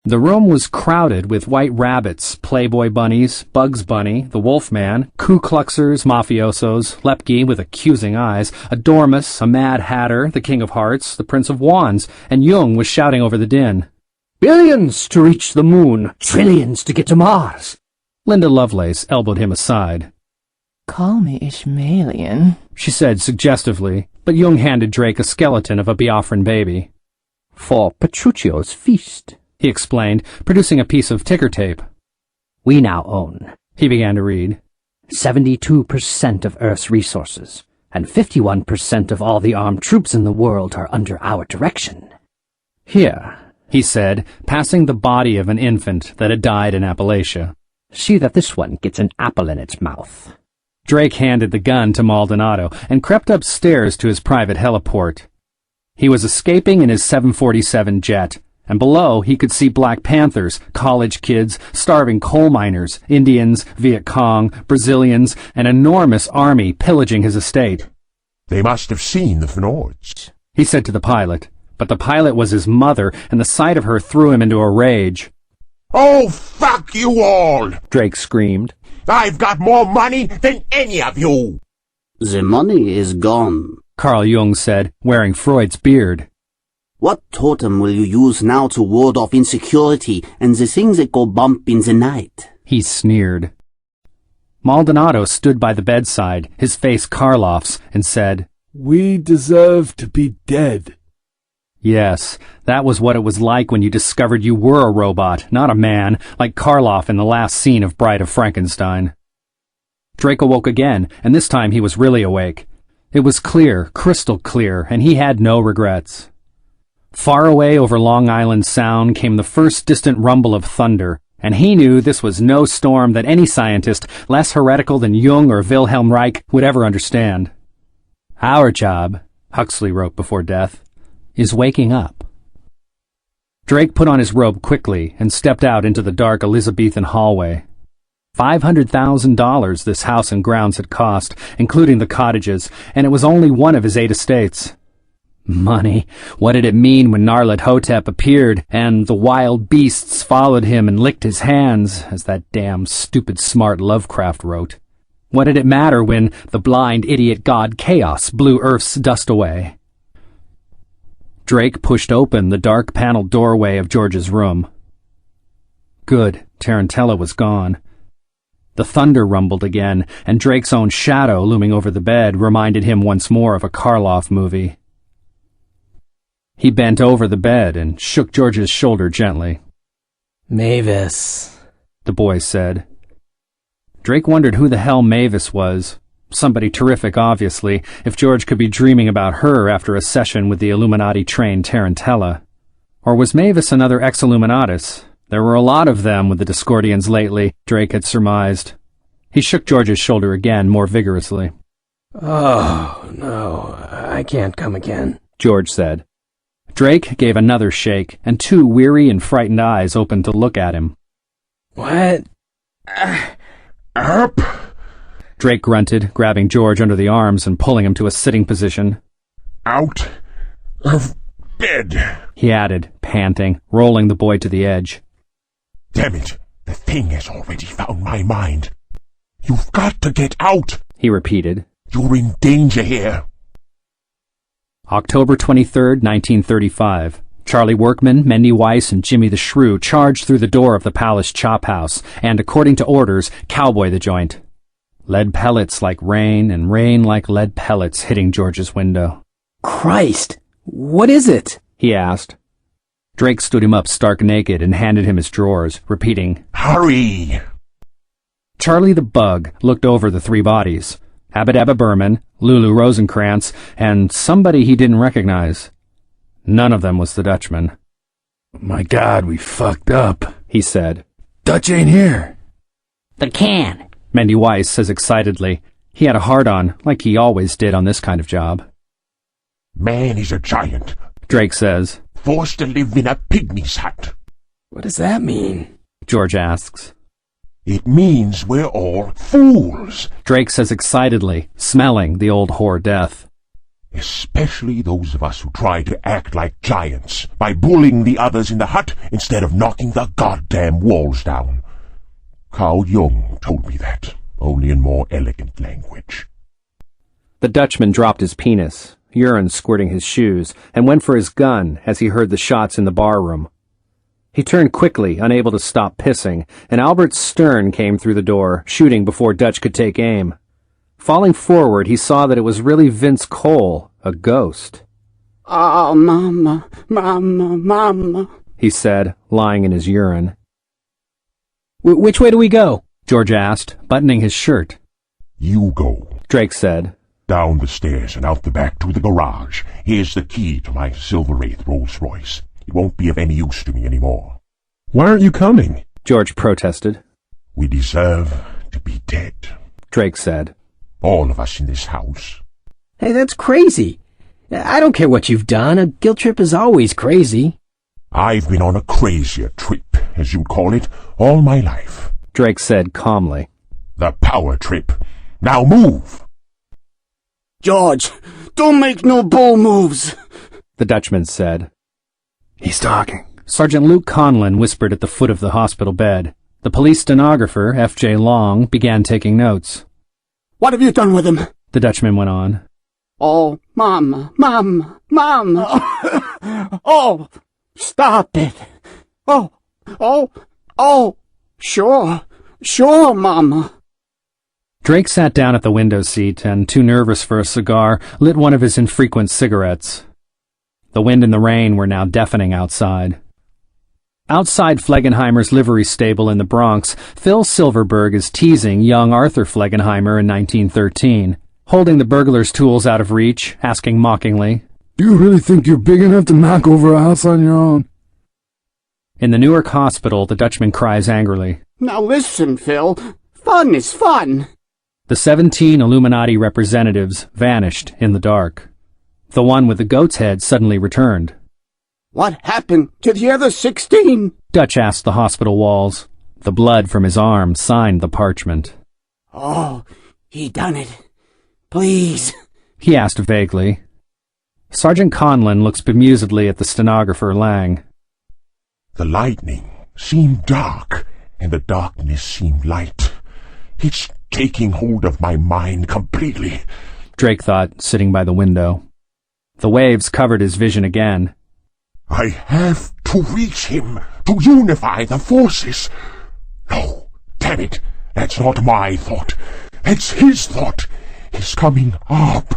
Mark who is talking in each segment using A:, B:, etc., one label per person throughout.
A: The room was crowded with white rabbits, Playboy bunnies, Bugs Bunny, the Wolfman, Ku Kluxers, mafiosos, Lepke with accusing eyes, a Dormouse, a Mad Hatter, the King of Hearts, the Prince of Wands, and Jung was shouting over the din.
B: "Billions to reach the moon, trillions to get to Mars."
A: Linda Lovelace elbowed him aside.
C: "Call me Ishmaelian,"
A: she said suggestively, but Jung handed Drake a skeleton of a Biafran baby.
B: "For Petruccio's feast,"
A: he explained, producing a piece of ticker tape.
B: "We now own,"
A: he began to read,
B: 72% of Earth's resources, and 51% of all the armed troops in the world are under our direction.
A: "Here," he said, passing the body of an infant that had died in Appalachia.
B: "See that this one gets an apple in its mouth."
A: Drake handed the gun to Maldonado and crept upstairs to his private heliport. He was escaping in his 747 jet, and below he could see Black Panthers, college kids, starving coal miners, Indians, Viet Cong, Brazilians, an enormous army pillaging his estate.
D: "They must have seen the Fnords,"
A: he said to the pilot, but the pilot was his mother, and the sight of her threw him into a rage.
D: "Oh, fuck you all!"
A: Drake screamed.
D: "I've got more money than any of you!"
E: "The money is gone,"
A: Carl Jung said, wearing Freud's beard.
E: "What totem will you use now to ward off insecurity and the things that go bump in the night?"
A: He sneered. Maldonado stood by the bedside, his face Karloff's, and said,
F: "We deserve to be dead."
A: Yes, that was what it was like when you discovered you were a robot, not a man, like Karloff in the last scene of Bride of Frankenstein. Drake awoke again, and this time he was really awake. It was clear, crystal clear, and he had no regrets. Far away over Long Island Sound came the first distant rumble of thunder, and he knew this was no storm that any scientist, less heretical than Jung or Wilhelm Reich, would ever understand. "Our job," Huxley wrote before death, "is waking up." Drake put on his robe quickly and stepped out into the dark Elizabethan hallway. $500,000 this house and grounds had cost, including the cottages, and it was only one of his 8 estates. Money. What did it mean when Narlet Hotep appeared, and the wild beasts followed him and licked his hands, as that damn stupid smart Lovecraft wrote? What did it matter when the blind idiot god Chaos blew Earth's dust away? Drake pushed open the dark paneled doorway of George's room. Good, Tarantella was gone. The thunder rumbled again, and Drake's own shadow looming over the bed reminded him once more of a Karloff movie. He bent over the bed and shook George's shoulder gently.
C: "Mavis,"
A: the boy said. Drake wondered who the hell Mavis was. Somebody terrific, obviously, if George could be dreaming about her after a session with the Illuminati-trained Tarantella. Or was Mavis another ex-Illuminatus? There were a lot of them with the Discordians lately, Drake had surmised. He shook George's shoulder again, more vigorously.
F: "Oh, no, I can't come again,"
A: George said. Drake gave another shake, and 2 weary and frightened eyes opened to look at him.
F: "What?
D: Up!
A: Drake grunted, grabbing George under the arms and pulling him to a sitting position.
D: Out of bed!"
A: he added, panting, rolling the boy to the edge.
D: "Damn it, the thing has already found my mind. You've got to get out!"
A: he repeated.
D: "You're in danger here."
A: October 23rd, 1935. Charlie Workman, Mendy Weiss, and Jimmy the Shrew charged through the door of the Palace Chop House and, according to orders, cowboy the joint. Lead pellets like rain, and rain like lead pellets hitting George's window.
C: "Christ! What is it?"
A: he asked. Drake stood him up stark naked and handed him his drawers, repeating,
D: "Hurry!"
A: Charlie the Bug looked over the 3 bodies. Abba Berman, Lulu Rosencrantz, and somebody he didn't recognize. None of them was the Dutchman.
F: "My God, we fucked up,"
A: he said.
F: "Dutch ain't here."
C: "The can,"
A: Mendy Weiss says excitedly. He had a hard-on, like he always did on this kind of job.
D: "Man is a giant,"
A: Drake says.
D: "forced to live in a pygmy's hut."
F: "What does that mean?"
A: George asks.
D: "It means we're all fools."
A: Drake says excitedly, smelling the old whore death.
D: Especially those of us who try to act like giants by bullying the others in the hut instead of knocking the goddamn walls down. Carl Jung told me that, only in more elegant language.
A: The Dutchman dropped his penis, urine squirting his shoes, and went for his gun as he heard the shots in the barroom. He turned quickly, unable to stop pissing, and Albert Stern came through the door, shooting before Dutch could take aim. Falling forward, he saw that it was really Vince Cole, a ghost.
E: "Oh, Mama, Mama, Mama,"
A: he said, lying in his urine.
B: Which way do we go?
A: George asked, buttoning his shirt.
D: You go.
A: Drake said.
D: Down the stairs and out the back to the garage. Here's the key to my Silver Wraith Rolls-Royce. It won't be of any use to me anymore.
F: Why aren't you coming?
A: George protested.
D: We deserve to be dead.
A: Drake said.
D: All of us in this house.
B: Hey, that's crazy. I don't care what you've done. A guilt trip is always crazy.
D: I've been on a crazier trip, as you'd call it, all my life.
A: Drake said calmly.
D: The power trip. Now move!
E: "George, don't make no bull moves,"
A: the Dutchman said.
F: He's talking.
A: Sergeant Luke Conlon whispered at the foot of the hospital bed. The police stenographer, F.J. Long, began taking notes.
E: "What have you done with him?"
A: The Dutchman went on.
E: "Oh, Mama, Mama, Mama." "Oh, stop it." Oh, sure, Mama."
A: Drake sat down at the window seat and, too nervous for a cigar, lit one of his infrequent cigarettes. The wind and the rain were now deafening outside. Outside Flegenheimer's livery stable in the Bronx, Phil Silverberg is teasing young Arthur Flegenheimer in 1913, holding the burglar's tools out of reach, asking mockingly,
G: "Do you really think you're big enough to knock over a house on your own?"
A: In the Newark hospital, the Dutchman cries angrily.
E: "Now listen, Phil. Fun is fun."
A: The 17 Illuminati representatives vanished in the dark. The one with the goat's head suddenly returned.
E: "What happened to the other 16?
A: Dutch asked the hospital walls. The blood from his arm signed the parchment.
E: "Oh, he done it. Please."
A: He asked vaguely. Sergeant Conlon looks bemusedly at the stenographer Lang.
D: The lightning seemed dark, and the darkness seemed light. It's taking hold of my mind completely.
A: Drake thought, sitting by the window. The waves covered his vision again.
D: I have to reach him, to unify the forces. No, damn it, that's not my thought. That's his thought. He's coming up,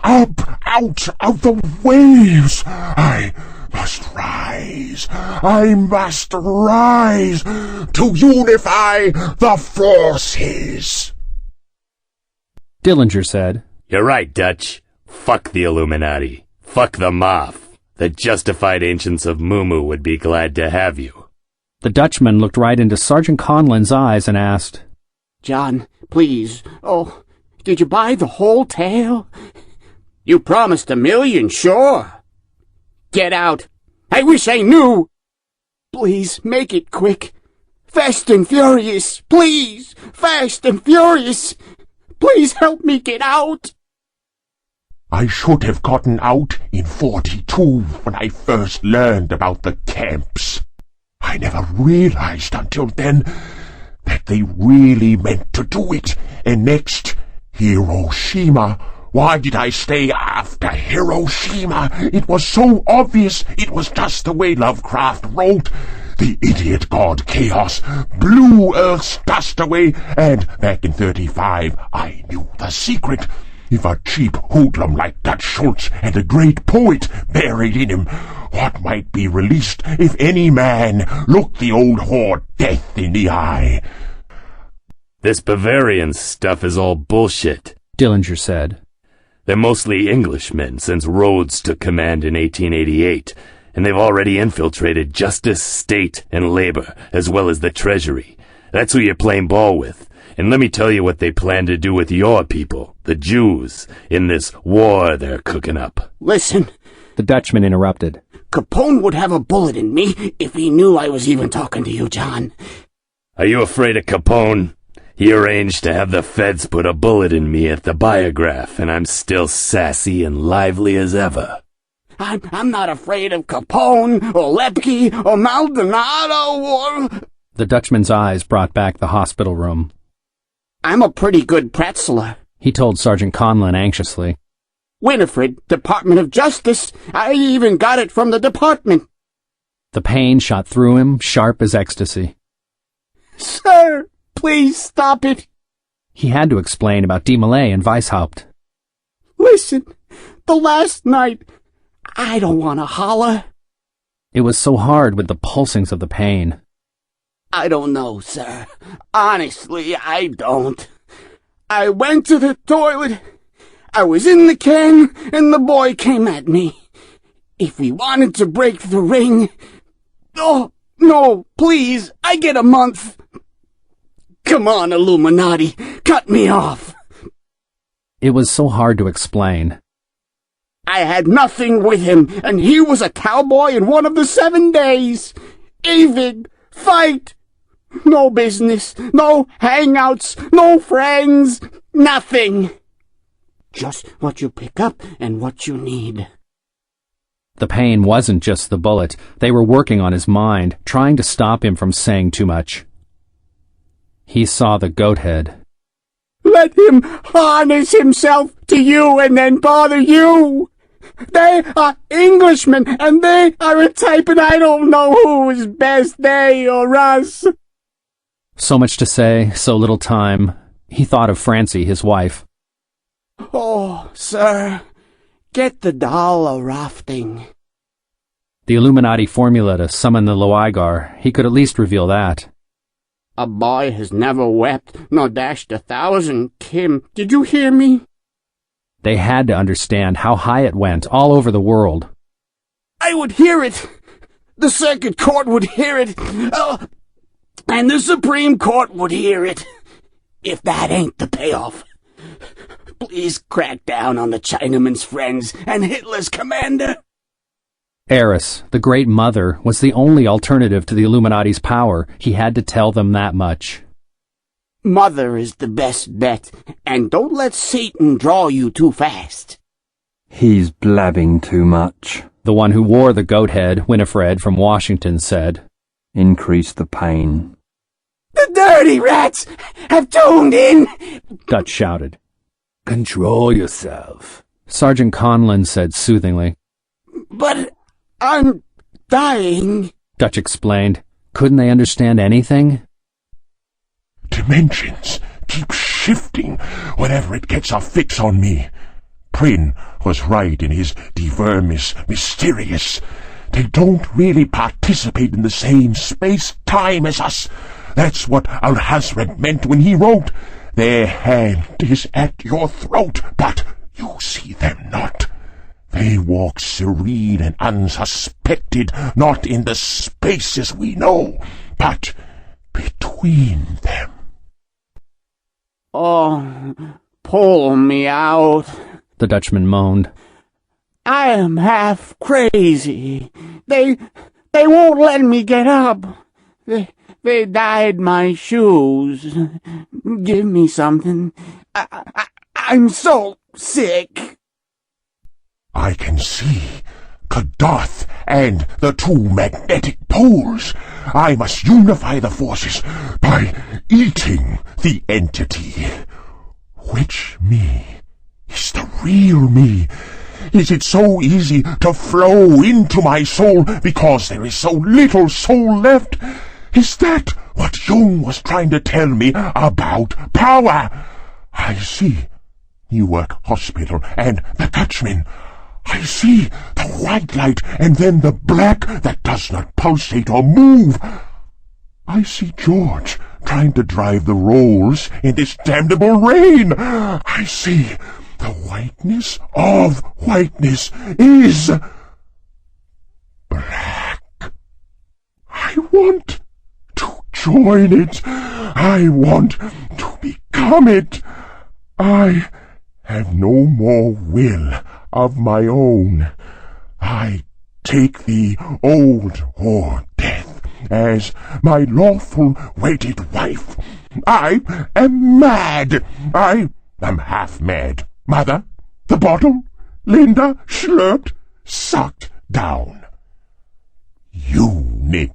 D: out of the waves. I must rise to unify the forces.
A: Dillinger said,
H: You're right, Dutch. Fuck the Illuminati. Fuck the Moff. The justified ancients of Mumu would be glad to have you.
A: The Dutchman looked right into Sergeant Conlon's eyes and asked,
E: "John, please. Oh, did you buy the whole tale? You promised $1 million, sure. Get out. I wish I knew. Please, make it quick. Fast and furious, please. Fast and furious. Please help me get out."
D: I should have gotten out in 42 when I first learned about the camps. I never realized until then that they really meant to do it. And next, Hiroshima. Why did I stay after Hiroshima? It was so obvious. It was just the way Lovecraft wrote. The idiot god Chaos blew Earth's dust away, and back in 35 I knew the secret. If a cheap hoodlum like Dutch Schultz had a great poet buried in him, what might be released if any man looked the old whore death in the eye?
H: This Bavarian stuff is all bullshit,
A: Dillinger said.
H: They're mostly Englishmen since Rhodes took command in 1888, and they've already infiltrated justice, state, and labor, as well as the treasury. That's who you're playing ball with. And let me tell you what they plan to do with your people, the Jews, in this war they're cooking up.
E: "Listen,"
A: the Dutchman interrupted.
E: "Capone would have a bullet in me if he knew I was even talking to you, John."
H: Are you afraid of Capone? He arranged to have the feds put a bullet in me at the biograph, and I'm still sassy and lively as ever.
E: I'm not afraid of Capone, or Lepke, or Maldonado, or...
A: The Dutchman's eyes brought back the hospital room.
E: I'm a pretty good pretzeler,
A: he told Sergeant Conlon anxiously.
E: Winifred, Department of Justice. I even got it from the department.
A: The pain shot through him, sharp as ecstasy.
E: Sir, please stop it.
A: He had to explain about Die Malay and Weishaupt.
E: Listen, the last night, I don't want to holler.
A: It was so hard with the pulsings of the pain.
E: I don't know, sir. Honestly, I don't. I went to the toilet. I was in the can, and the boy came at me. If we wanted to break the ring... Oh, no, please, I get a month. Come on, Illuminati, cut me off.
A: It was so hard to explain.
E: I had nothing with him, and he was a cowboy in one of the 7 days. Even fight. No business, no hangouts, no friends, nothing. Just what you pick up and what you need.
A: The pain wasn't just the bullet. They were working on his mind, trying to stop him from saying too much. He saw the goat head.
E: Let him harness himself to you and then bother you. They are Englishmen, and they are a type, and I don't know who is best, they or us.
A: So much to say, so little time. He thought of Francie, his wife.
E: Oh, sir, get the doll a rafting.
A: The Illuminati formula to summon the Loigar, he could at least reveal that.
E: A boy has never wept nor dashed 1,000, Kim. Did you hear me?
A: They had to understand how high it went all over the world.
E: I would hear it. The Circuit Court would hear it. And the Supreme Court would hear it. If that ain't the payoff. Please crack down on the Chinaman's friends and Hitler's commander.
A: Eris, the Great Mother, was the only alternative to the Illuminati's power. He had to tell them that much.
E: Mother is the best bet, and don't let Satan draw you too fast.
I: He's blabbing too much.
A: The one who wore the goat head, Winifred from Washington, said.
I: Increase the pain.
E: The dirty rats have tuned in,
A: Dutch shouted.
F: Control yourself,
A: Sergeant Conlon said soothingly.
E: But I'm dying,
A: Dutch explained. Couldn't they understand anything?
D: Dimensions keep shifting whenever it gets a fix on me. Prin was right in his De Vermis Mysterious. They don't really participate in the same space-time as us. That's what Alhazred meant when he wrote, "Their hand is at your throat, but you see them not. They walk serene and unsuspected, not in the spaces we know, but between them."
E: Oh, pull me out,
A: the Dutchman moaned.
E: I am half crazy. They won't let me get up. They dyed my shoes. Give me something. I'm so sick.
D: I can see Kadarth and the two magnetic poles. I must unify the forces by eating the entity. Which me is the real me? Is it so easy to flow into my soul because there is so little soul left? Is that what Jung was trying to tell me about power? I see Newark Hospital and the Dutchman. I see the white light and then the black that does not pulsate or move. I see George trying to drive the rolls in this damnable rain. I see the whiteness of whiteness is black. I want to join it. I want to become it. I have no more will of my own. I take thee, old or death, as my lawful wedded wife. I am mad. I am half mad. Mother, the bottle, Linda, slurped, sucked down. You, Nick,